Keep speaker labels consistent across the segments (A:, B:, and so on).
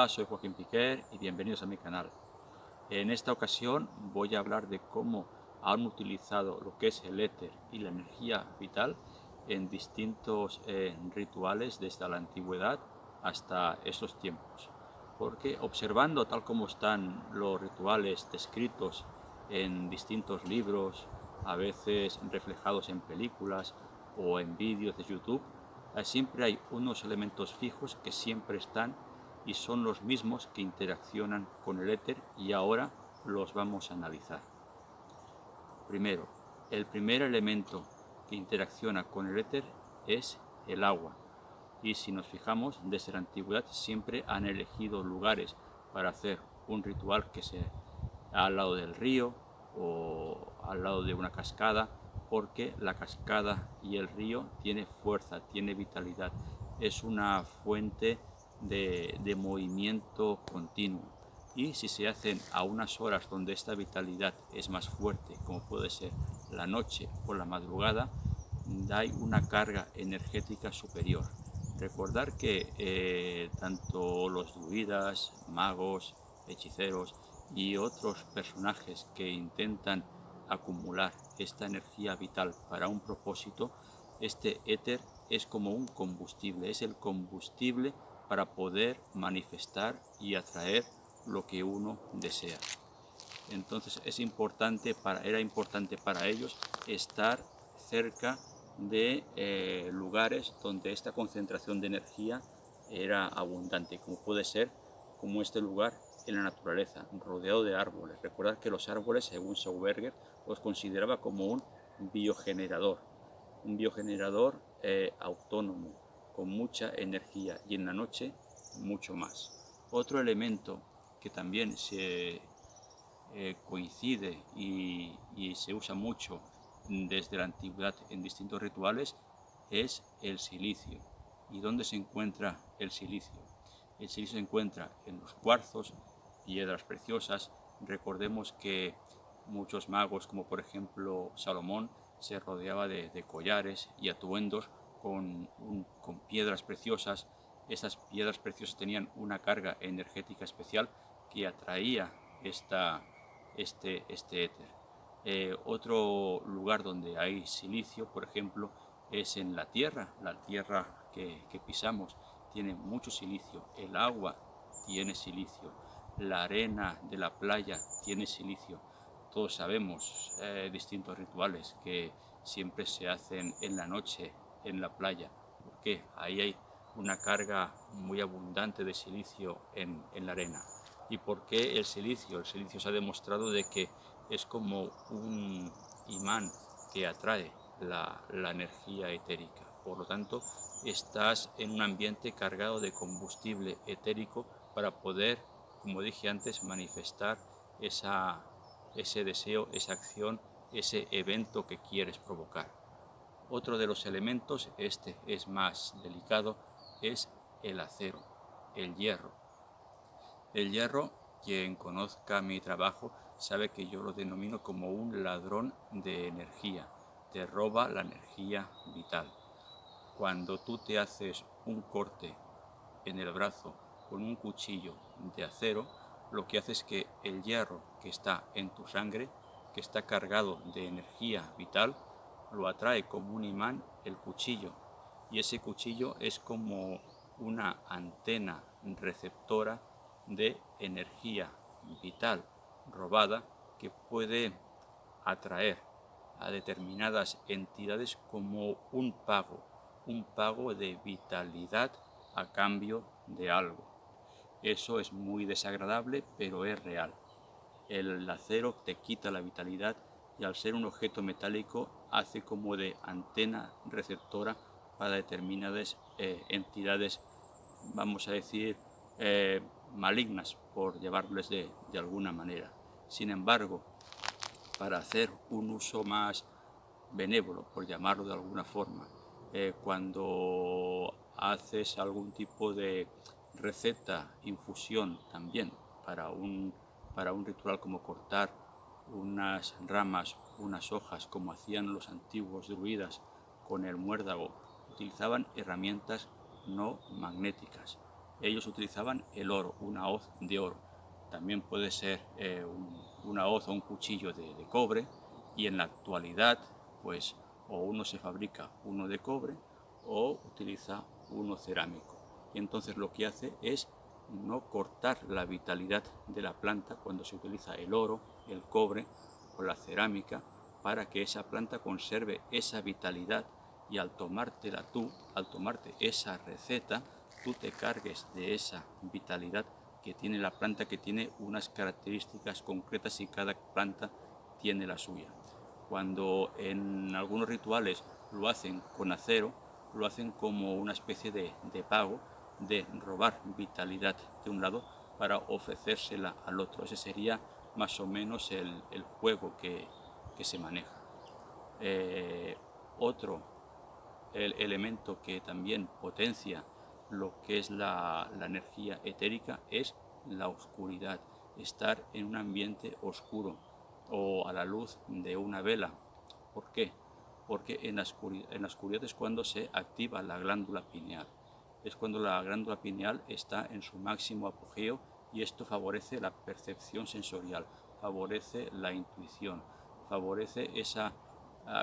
A: Hola, soy Joaquín Piquer y bienvenidos a mi canal. En esta ocasión voy a hablar de cómo han utilizado lo que es el éter y la energía vital en distintos rituales desde la antigüedad hasta estos tiempos. Porque observando tal como están los rituales descritos en distintos libros, a veces reflejados en películas o en vídeos de YouTube, siempre hay unos elementos fijos que siempre están y son los mismos que interaccionan con el éter, y ahora los vamos a analizar. Primero, el primer elemento que interacciona con el éter es el agua, y si nos fijamos, desde la antigüedad siempre han elegido lugares para hacer un ritual que sea al lado del río o al lado de una cascada, porque la cascada y el río tiene fuerza, tiene vitalidad, es una fuente de movimiento continuo. Y si se hacen a unas horas donde esta vitalidad es más fuerte, como puede ser la noche o la madrugada, hay una carga energética superior. Recordar que tanto los druidas, magos, hechiceros y otros personajes que intentan acumular esta energía vital para un propósito, este éter es como un combustible, es el combustible para poder manifestar y atraer lo que uno desea. Entonces era importante para ellos estar cerca de lugares donde esta concentración de energía era abundante, como puede ser como este lugar en la naturaleza, rodeado de árboles. Recordad que los árboles, según Sauberger, los consideraba como un biogenerador autónomo, con mucha energía, y en la noche mucho más. Otro elemento que también se coincide y se usa mucho desde la antigüedad en distintos rituales es el silicio. ¿Y dónde se encuentra el silicio? El silicio se encuentra en los cuarzos, piedras preciosas. Recordemos que muchos magos, como por ejemplo Salomón, se rodeaba de collares y atuendos con piedras preciosas. Estas piedras preciosas tenían una carga energética especial que atraía este éter. Otro lugar donde hay silicio, por ejemplo, es en la tierra que pisamos tiene mucho silicio, el agua tiene silicio, la arena de la playa tiene silicio. Todos sabemos distintos rituales que siempre se hacen en la noche en la playa, porque ahí hay una carga muy abundante de silicio en la arena. ¿Y por qué el silicio? El silicio se ha demostrado de que es como un imán que atrae la energía etérica. Por lo tanto, estás en un ambiente cargado de combustible etérico para poder, como dije antes, manifestar ese deseo, esa acción, ese evento que quieres provocar. Otro de los elementos, este es más delicado, es el acero, el hierro. El hierro, quien conozca mi trabajo, sabe que yo lo denomino como un ladrón de energía. Te roba la energía vital. Cuando tú te haces un corte en el brazo con un cuchillo de acero, lo que hace es que el hierro que está en tu sangre, que está cargado de energía vital, lo atrae como un imán el cuchillo. Y ese cuchillo es como una antena receptora de energía vital robada que puede atraer a determinadas entidades como un pago de vitalidad a cambio de algo. Eso es muy desagradable, pero es real. El acero te quita la vitalidad y, al ser un objeto metálico, hace como de antena receptora para determinadas entidades, vamos a decir, malignas, por llamarles de alguna manera. Sin embargo, para hacer un uso más benévolo, por llamarlo de alguna forma, cuando haces algún tipo de receta, infusión también para un ritual, como cortar unas ramas, unas hojas, como hacían los antiguos druidas con el muérdago, utilizaban herramientas no magnéticas. ellos utilizaban el oro, una hoz de oro. También puede ser una hoz o un cuchillo de cobre, y en la actualidad pues o uno se fabrica uno de cobre o utiliza uno cerámico. Y entonces lo que hace es no cortar la vitalidad de la planta cuando se utiliza el oro, el cobre o la cerámica, para que esa planta conserve esa vitalidad, y al tomártela tú, al tomarte esa receta, tú te cargues de esa vitalidad que tiene la planta, que tiene unas características concretas y cada planta tiene la suya. Cuando en algunos rituales lo hacen con acero, lo hacen como una especie de pago, de robar vitalidad de un lado para ofrecérsela al otro. Ese sería más o menos el juego que se maneja. Otro elemento que también potencia lo que es la energía etérica es la oscuridad. Estar en un ambiente oscuro o a la luz de una vela. ¿Por qué? Porque en la oscuridad es cuando se activa la glándula pineal. Es cuando la glándula pineal está en su máximo apogeo, y esto favorece la percepción sensorial, favorece la intuición, favorece esa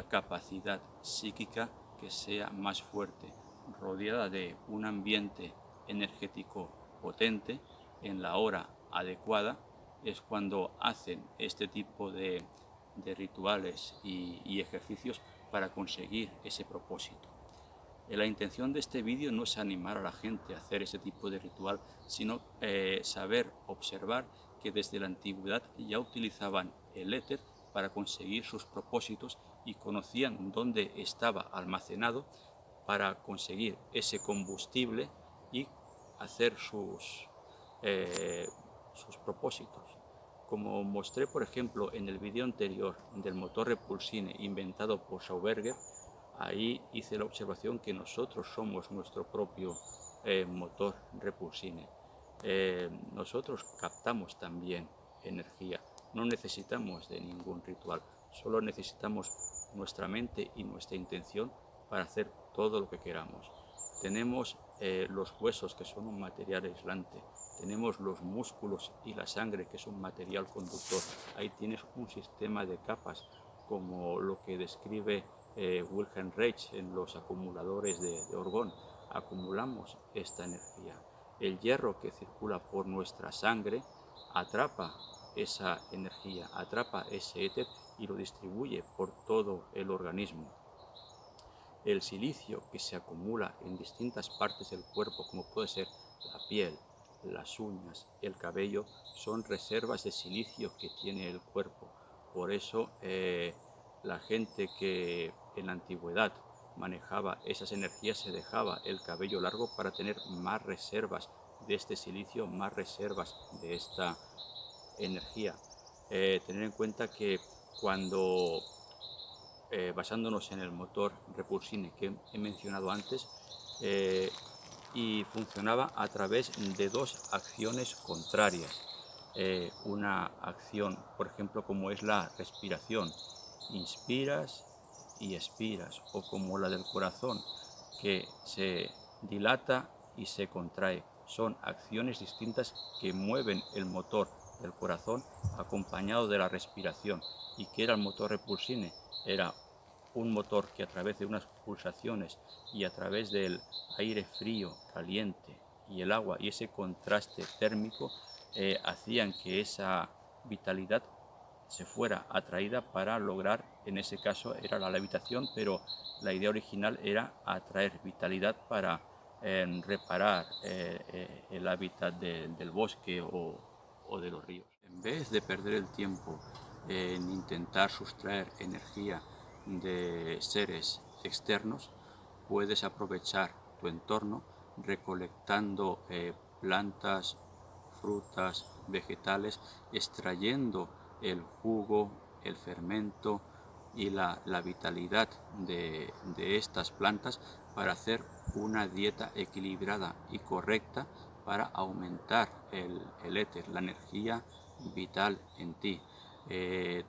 A: capacidad psíquica que sea más fuerte, rodeada de un ambiente energético potente en la hora adecuada. Es cuando hacen este tipo de rituales y ejercicios para conseguir ese propósito. La intención de este vídeo no es animar a la gente a hacer ese tipo de ritual, sino saber observar que desde la antigüedad ya utilizaban el éter para conseguir sus propósitos, y conocían dónde estaba almacenado para conseguir ese combustible y hacer sus propósitos. Como mostré, por ejemplo, en el vídeo anterior del motor Repulsine inventado por Schauberger, ahí hice la observación que nosotros somos nuestro propio motor Repulsine. Nosotros captamos también energía, no necesitamos de ningún ritual, solo necesitamos nuestra mente y nuestra intención para hacer todo lo que queramos. Tenemos los huesos, que son un material aislante, tenemos los músculos y la sangre, que es un material conductor. Ahí tienes un sistema de capas, como lo que describe Wilhelm Reich en los acumuladores de orgón. Acumulamos esta energía. El hierro que circula por nuestra sangre atrapa esa energía, atrapa ese éter y lo distribuye por todo el organismo. El silicio que se acumula en distintas partes del cuerpo, como puede ser la piel, las uñas, el cabello, son reservas de silicio que tiene el cuerpo. Por eso la gente que en la antigüedad manejaba esas energías se dejaba el cabello largo para tener más reservas de este silicio, más reservas de esta energía. Tener en cuenta que cuando basándonos en el motor Repulsine que he mencionado antes, y funcionaba a través de dos acciones contrarias. Una acción, por ejemplo, como es la respiración, inspiras y expiras, o como la del corazón, que se dilata y se contrae. Son acciones distintas que mueven el motor del corazón acompañado de la respiración. ¿Y qué era el motor Repulsine? Era un motor que a través de unas pulsaciones y a través del aire frío, caliente y el agua y ese contraste térmico hacían que esa vitalidad se fuera atraída para lograr, en ese caso era la levitación, pero la idea original era atraer vitalidad para reparar el hábitat del bosque o de los ríos. En vez de perder el tiempo en intentar sustraer energía de seres externos, puedes aprovechar tu entorno recolectando plantas, frutas, vegetales, extrayendo el jugo, el fermento y la vitalidad de estas plantas para hacer una dieta equilibrada y correcta para aumentar el éter, la energía vital en ti.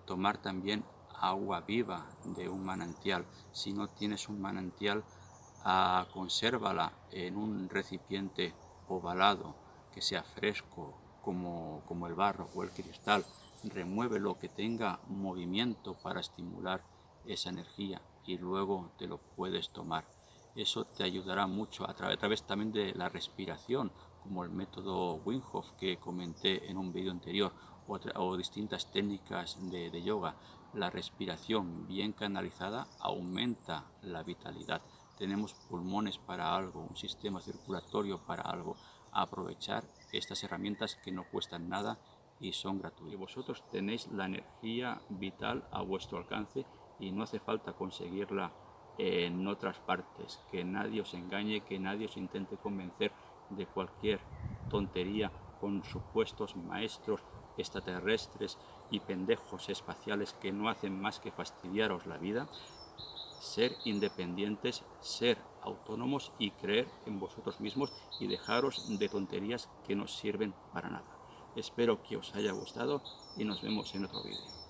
A: Tomar también agua viva de un manantial. Si no tienes un manantial, consérvala en un recipiente ovalado, que sea fresco, como el barro o el cristal. Remueve lo que tenga movimiento para estimular esa energía y luego te lo puedes tomar. Eso te ayudará mucho a través también de la respiración, como el método Wim Hof que comenté en un vídeo anterior, o distintas técnicas de yoga. La respiración bien canalizada aumenta la vitalidad. Tenemos pulmones para algo, un sistema circulatorio para algo. Aprovechar estas herramientas que no cuestan nada y son gratuitas. Y vosotros tenéis la energía vital a vuestro alcance y no hace falta conseguirla en otras partes. Que nadie os engañe, que nadie os intente convencer de cualquier tontería con supuestos maestros extraterrestres y pendejos espaciales que no hacen más que fastidiaros la vida. Ser independientes, ser autónomos y creer en vosotros mismos y dejaros de tonterías que no sirven para nada. Espero que os haya gustado y nos vemos en otro vídeo.